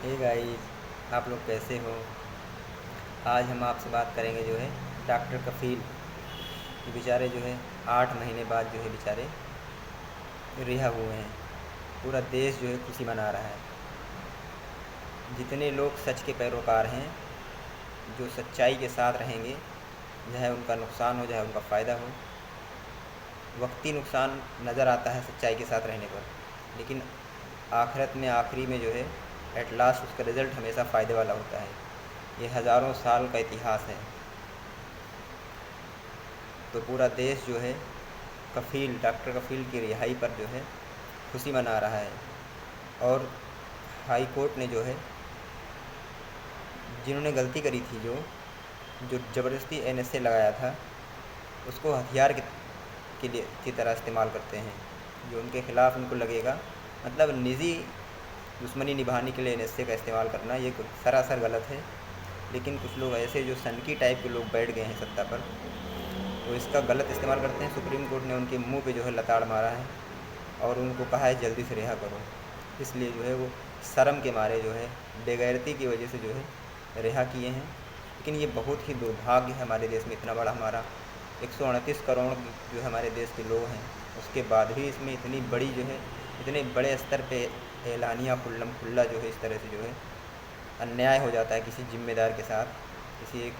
Hey guys, आप लोग कैसे हो। आज हम आपसे बात करेंगे जो है डॉक्टर कफ़ील। ये बेचारे जो है 8 महीने बाद जो है बेचारे रिहा हुए हैं। पूरा देश जो है खुशी मना रहा है। जितने लोग सच के पैरोकार हैं, जो सच्चाई के साथ रहेंगे, चाहे उनका नुकसान हो चाहे उनका फ़ायदा हो, वक्ती नुकसान नज़र आता है सच्चाई के साथ रहने पर, लेकिन आखिरत में आखिरी में जो है एट लास्ट उसका रिज़ल्ट हमेशा फ़ायदे वाला होता है। ये हज़ारों साल का इतिहास है। तो पूरा देश जो है डॉक्टर कफ़ील की रिहाई पर जो है खुशी मना रहा है। और हाई कोर्ट ने जो है जिन्होंने गलती करी थी, जो ज़बरदस्ती एनएसए लगाया था, उसको हथियार के लिए की तरह इस्तेमाल करते हैं। जो उनके ख़िलाफ़ उनको लगेगा, मतलब निजी दुश्मनी निभाने के लिए एनएसए का इस्तेमाल करना ये सरासर गलत है। लेकिन कुछ लोग ऐसे जो सनकी टाइप के लोग बैठ गए हैं सत्ता पर, वो इसका गलत इस्तेमाल करते हैं। सुप्रीम कोर्ट ने उनके मुंह पे जो है लताड़ मारा है और उनको कहा है जल्दी से रिहा करो। इसलिए जो है वो शर्म के मारे जो है बेगैरती की वजह से जो है रिहा किए हैं। लेकिन ये बहुत ही दुर्भाग्य है हमारे देश में, इतना बड़ा हमारा 138 करोड़ जो हमारे देश के लोग हैं, उसके बाद भी इसमें इतनी बड़ी जो है इतने बड़े स्तर पे एलानिया खुल्लम खुल्ला जो है इस तरह से जो है अन्याय हो जाता है किसी जिम्मेदार के साथ, किसी एक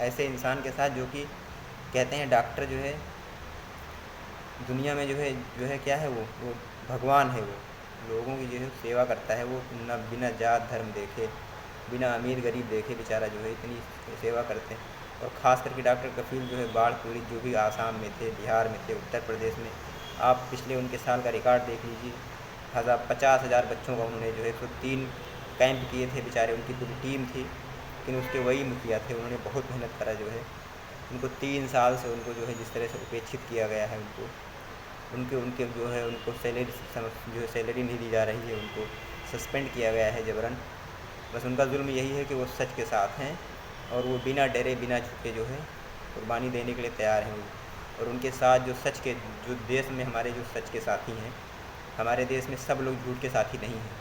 ऐसे इंसान के साथ जो कि कहते हैं डॉक्टर जो है दुनिया में जो है क्या है, वो भगवान है। वो लोगों की जो है सेवा करता है। वो न बिना जात धर्म देखे, बिना अमीर गरीब देखे बेचारा जो है इतनी सेवा करते हैं। और ख़ास करके डॉक्टर कफ़ील जो है बाढ़ पीड़ित जो भी आसाम में थे, बिहार में थे, उत्तर प्रदेश में, आप पिछले उनके साल का रिकॉर्ड देख लीजिए। 50,000 बच्चों का उन्होंने जो है 103 कैंप किए थे। बेचारे उनकी पूरी टीम थी, लेकिन उसके वही मुखिया थे। उन्होंने बहुत मेहनत करा जो है। उनको 3 साल से उनको जो है जिस तरह से उपेक्षित किया गया है, उनको उनके उनके जो है उनको सैलरी जो है सैलरी नहीं दी जा रही है, उनको सस्पेंड किया गया है जबरन। बस उनका जुल्म यही है कि वो सच के साथ हैं और वो बिना डरे बिना झुके जो है कुर्बानी देने के लिए तैयार हैं। और उनके साथ जो देश में हमारे जो सच के साथी हैं, हमारे देश में सब लोग झूठ के साथी नहीं हैं।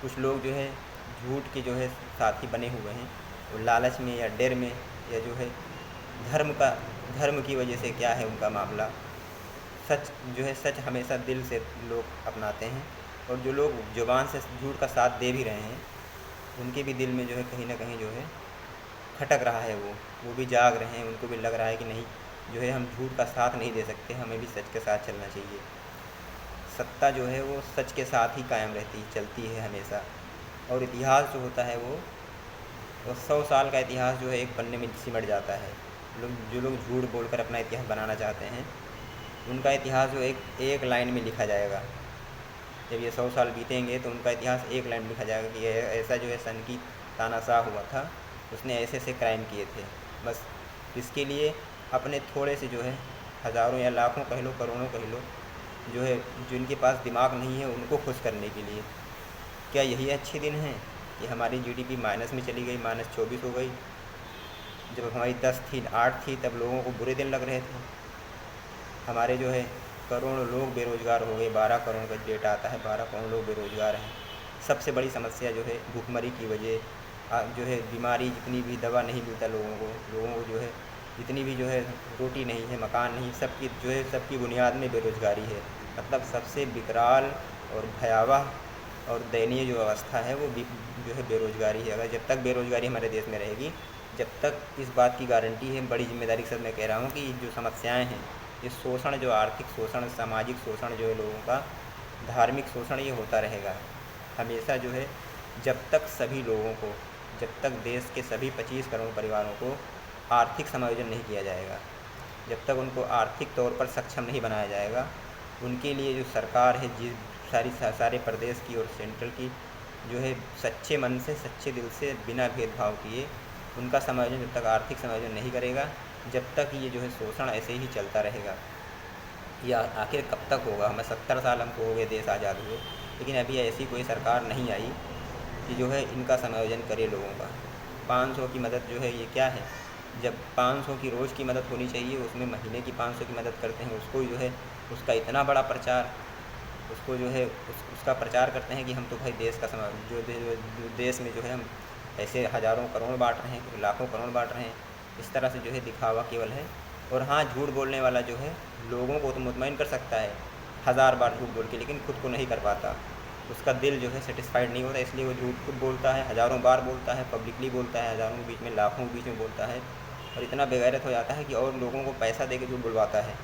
कुछ लोग जो है झूठ के जो है साथी बने हुए हैं। वो लालच में या डर में या जो है धर्म की वजह से क्या है उनका मामला। सच हमेशा दिल से लोग अपनाते हैं। और जो लोग ज़ुबान से झूठ का साथ दे भी रहे हैं, उनके भी दिल में जो है कहीं ना कहीं जो है खटक रहा है। वो भी जाग रहे हैं। उनको भी लग रहा है कि नहीं, जो है हम झूठ का साथ नहीं दे सकते, हमें भी सच के साथ चलना चाहिए। सत्ता जो है वो सच के साथ ही कायम चलती है हमेशा। और इतिहास जो होता है वो 100 साल का इतिहास जो है एक पन्ने में सिमट जाता है। जो लोग झूठ बोलकर अपना इतिहास बनाना चाहते हैं, उनका इतिहास जो एक लाइन में लिखा जाएगा। जब ये 100 साल बीतेंगे तो उनका इतिहास एक लाइन में लिखा जाएगा कि ऐसा जो है सन की तानाशाह हुआ था, उसने ऐसे ऐसे क्राइम किए थे। बस इसके लिए अपने थोड़े से जो है हज़ारों या लाखों कह लो, करोड़ों कह लो, जो है जिनके पास दिमाग नहीं है, उनको खुश करने के लिए। क्या यही अच्छे दिन हैं कि हमारी जीडीपी माइनस में चली गई, -24 हो गई। जब हमारी 10 थी, 8 थी, तब लोगों को बुरे दिन लग रहे थे। हमारे जो है करोड़ों लोग बेरोज़गार हो गए। 12 करोड़ का डेटा आता है, 12 करोड़ लोग बेरोज़गार हैं। सबसे बड़ी समस्या जो है भूखमरी की वजह, जो है बीमारी, जितनी भी दवा नहीं मिलता लोगों को जो है जितनी भी जो है रोटी नहीं है, मकान नहीं, सबकी बुनियाद में बेरोज़गारी है। मतलब सबसे विकराल और भयावह और दयनीय जो अवस्था है वो जो है बेरोज़गारी है। अगर जब तक बेरोज़गारी हमारे देश में रहेगी, जब तक इस बात की गारंटी है, बड़ी जिम्मेदारी के साथ मैं कह रहा हूँ कि जो समस्याएं हैं, ये शोषण, जो आर्थिक शोषण, सामाजिक शोषण जो है लोगों का, धार्मिक शोषण, ये होता रहेगा हमेशा। जो है जब तक देश के सभी 25 करोड़ परिवारों को आर्थिक समायोजन नहीं किया जाएगा, जब तक उनको आर्थिक तौर पर सक्षम नहीं बनाया जाएगा, उनके लिए जो सरकार है, सारे प्रदेश की और सेंट्रल की जो है सच्चे मन से, सच्चे दिल से, बिना भेदभाव किए उनका समायोजन जब तक आर्थिक समायोजन नहीं करेगा, जब तक ये जो है शोषण ऐसे ही चलता रहेगा। या आखिर कब तक होगा। हमें 70 साल हमको हो गए देश आज़ाद हुए, लेकिन अभी ऐसी कोई सरकार नहीं आई कि जो है इनका समायोजन करे लोगों का। 500 की मदद जो है ये क्या है। जब 500 की रोज़ की मदद होनी चाहिए, उसमें महीने की 500 की मदद करते हैं। उसको जो है उसका इतना बड़ा प्रचार, उसको जो है उसका प्रचार करते हैं कि हम तो भाई देश का जो देश में जो है हम ऐसे हज़ारों करोड़ बाँट रहे हैं, लाखों करोड़ बाँट रहे हैं। इस तरह से जो है दिखावा केवल है। और हाँ, झूठ बोलने वाला जो है लोगों को तो मुतमईन कर सकता है 1000 बार झूठ बोल के, लेकिन खुद को नहीं कर पाता। उसका दिल जो है सैटिस्फाइड नहीं होता, इसलिए वो झूठ खुद बोलता है, हज़ारों बार बोलता है, पब्लिकली बोलता है, हज़ारों के बीच में, लाखों के बीच में बोलता है, और इतना बेगैरत हो जाता है कि और लोगों को पैसा दे के झूठ बुलवाता है।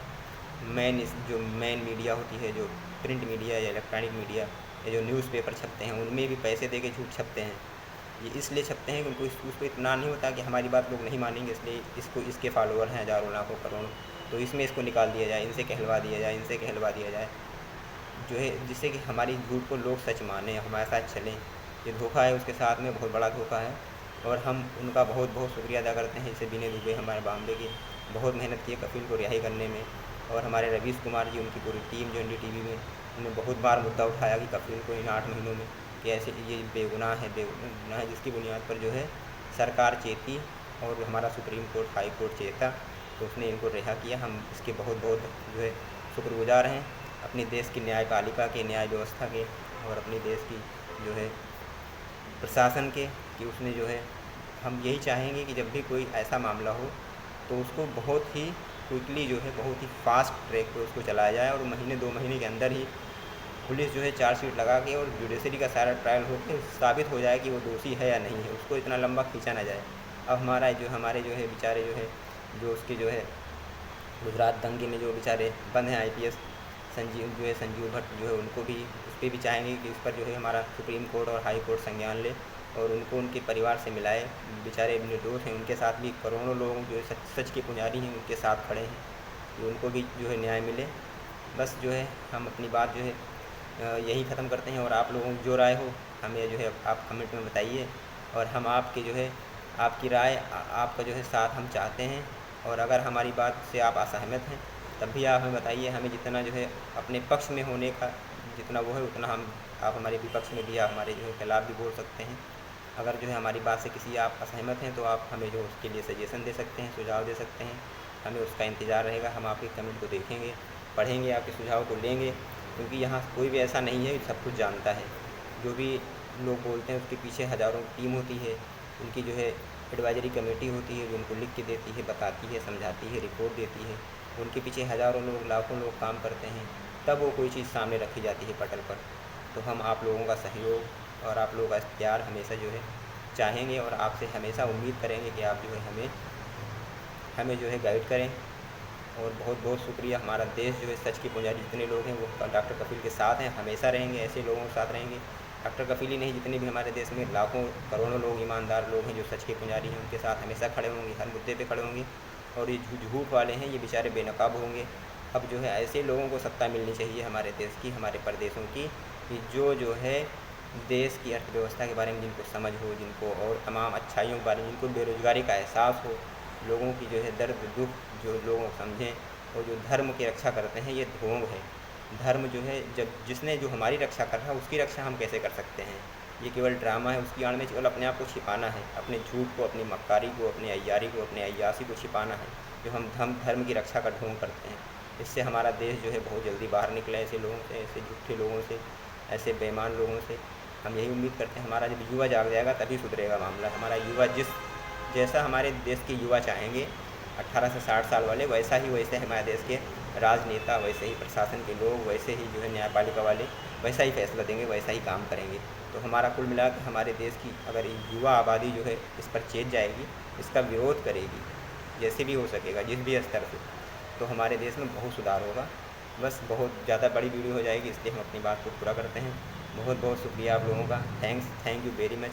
जो मेन मीडिया होती है, जो प्रिंट मीडिया या इलेक्ट्रॉनिक मीडिया या जो न्यूज़पेपर छपते हैं, उनमें भी पैसे दे के झूठ छपते हैं। ये इसलिए छपते हैं कि उनको उसको इत्मीनान नहीं होता कि हमारी बात लोग नहीं मानेंगे, इसलिए इसके फॉलोअर हैं हज़ारों लाखों करोड़ों, तो इसमें इसको निकाल दिया जाए, इनसे कहलवा दिया जाए, इनसे कहलवा दिया जाए, जो है जिससे कि हमारी झूठ को लोग सच माने, हमारे साथ चलें। ये धोखा है, उसके साथ में बहुत बड़ा धोखा है, और हम उनका बहुत बहुत शुक्रिया अदा करते हैं। जैसे विनय दुबे हमारे बॉम्बे की बहुत मेहनत की है कपिल को रिहाई करने में, और हमारे रवीश कुमार जी, उनकी पूरी टीम जो NDTV में, उन्होंने बहुत बार मुद्दा उठाया कि कपिल को इन 8 महीनों में कि ऐसे ये बेगुनाह है, जिसकी बुनियाद पर जो है सरकार चेती और हमारा सुप्रीम कोर्ट, हाई कोर्ट चेता, तो उसने इनको रिहा किया। हम इसके बहुत बहुत जो है शुक्रगुजार हैं अपने देश की न्यायपालिका के, न्याय व्यवस्था के, और अपने देश की जो है प्रशासन के, कि उसने जो है, हम यही चाहेंगे कि जब भी कोई ऐसा मामला हो तो उसको बहुत ही क्विकली जो है, बहुत ही फास्ट ट्रैक पे उसको चलाया जाए, और महीने 2 महीने के अंदर ही पुलिस जो है चार्जशीट लगा के और जुडिशरी का सारा ट्रायल हो के साबित हो जाए कि वो दोषी है या नहीं है, उसको इतना लंबा खींचा ना जाए। अब हमारे जो है बेचारे जो है, जो उसके जो है गुजरात दंगे में जो बेचारे बंद हैं IPS संजीव भट्ट जो है, उनको भी उस पर भी चाहेंगे कि इस पर जो है हमारा सुप्रीम कोर्ट और हाई कोर्ट संज्ञान ले और उनको उनके परिवार से मिलाए। बेचारे निर्दोष हैं, उनके साथ भी करोड़ों लोग जो है सच के पुजारी हैं, उनके साथ खड़े हैं कि उनको भी जो है न्याय मिले। बस जो है हम अपनी बात जो है यही ख़त्म करते हैं, और आप लोगों की जो राय हो हमें जो है आप कमेंट में बताइए, और हम आपके जो है आपकी राय आपका जो है साथ हम चाहते हैं। और अगर हमारी बात से आप असहमत हैं तब भी आप हमें बताइए, हमें जितना जो है अपने पक्ष में होने का जितना वो है उतना आप हमारे विपक्ष में भी या हमारे जो है खिलाफ़ भी बोल सकते हैं। अगर जो है हमारी बात से किसी आप असहमत हैं तो आप हमें जो उसके लिए सजेशन दे सकते हैं, सुझाव दे सकते हैं, हमें उसका इंतज़ार रहेगा। हम आपके कमेंट को देखेंगे, पढ़ेंगे, आपके सुझाव को लेंगे, क्योंकि यहाँ कोई भी ऐसा नहीं है सब कुछ जानता है। जो भी लोग बोलते हैं उसके पीछे हज़ारों टीम होती है, उनकी जो है एडवाइजरी कमेटी होती है जो उनको लिख के देती है, बताती है, समझाती है, रिपोर्ट देती है। उनके पीछे हज़ारों लोग, लाखों लोग काम करते हैं, तब वो कोई चीज़ सामने रखी जाती है पटल पर। तो हम आप लोगों का सहयोग और आप लोगों का प्यार हमेशा जो है चाहेंगे, और आपसे हमेशा उम्मीद करेंगे कि आप जो है हमें जो है गाइड करें। और बहुत बहुत शुक्रिया। हमारा देश जो है सच के पुजारी जितने लोग हैं वो डॉक्टर कपिल के साथ हैं, हमेशा रहेंगे, ऐसे लोगों के साथ रहेंगे। डॉक्टर कपिल ही नहीं, जितने भी हमारे देश में लाखों करोड़ों लोग, ईमानदार लोग हैं जो सच के पुजारी हैं, उनके साथ हमेशा खड़े होंगे, हर मुद्दे पे खड़े होंगे। और ये झूठ वाले हैं, ये बेचारे बेनकाब होंगे। अब जो है ऐसे लोगों को सत्ता मिलनी चाहिए हमारे देश की, हमारे प्रदेशों की, कि जो है देश की अर्थव्यवस्था के बारे में जिनको समझ हो, जिनको और तमाम अच्छाइयों के बारे में, जिनको बेरोज़गारी का एहसास हो, लोगों की जो है दर्द दुख जो लोगों को समझें, और जो धर्म की रक्षा करते हैं। ये ढोंग है। धर्म जो है, जब जिसने जो हमारी रक्षा कर रहा है उसकी रक्षा हम कैसे कर सकते हैं? ये केवल ड्रामा है, उसकी आड़ में केवल अपने आप को छिपाना है, अपने झूठ को, अपनी मक्कारी को, अपनी अय्यारी को, अपनी अय्यासी को छिपाना है, जो हम धर्म की रक्षा का ढोंग करते हैं। इससे हमारा देश जो है बहुत जल्दी बाहर निकले ऐसे लोगों से, ऐसे झूठे लोगों से, ऐसे बेईमान लोगों से। हम यही उम्मीद करते हैं हमारा जब युवा जाग जाएगा तभी सुधरेगा मामला। हमारा युवा जैसा हमारे देश के युवा चाहेंगे 18 से 60 साल वाले, वैसे हमारे देश के राजनेता, वैसे ही प्रशासन के लोग, वैसे ही जो है न्यायपालिका वाले वैसा ही फैसला देंगे, वैसा ही काम करेंगे। तो हमारा कुल मिला के हमारे देश की अगर युवा आबादी जो है इस पर चेत जाएगी, इसका विरोध करेगी, जैसे भी हो सकेगा, जिस भी स्तर से, तो हमारे देश में बहुत सुधार होगा। बस बहुत ज़्यादा बड़ी वीडियो हो जाएगी, इसलिए हम अपनी बात को पूरा करते हैं। बहुत बहुत शुक्रिया आप लोगों का। Thank you very much.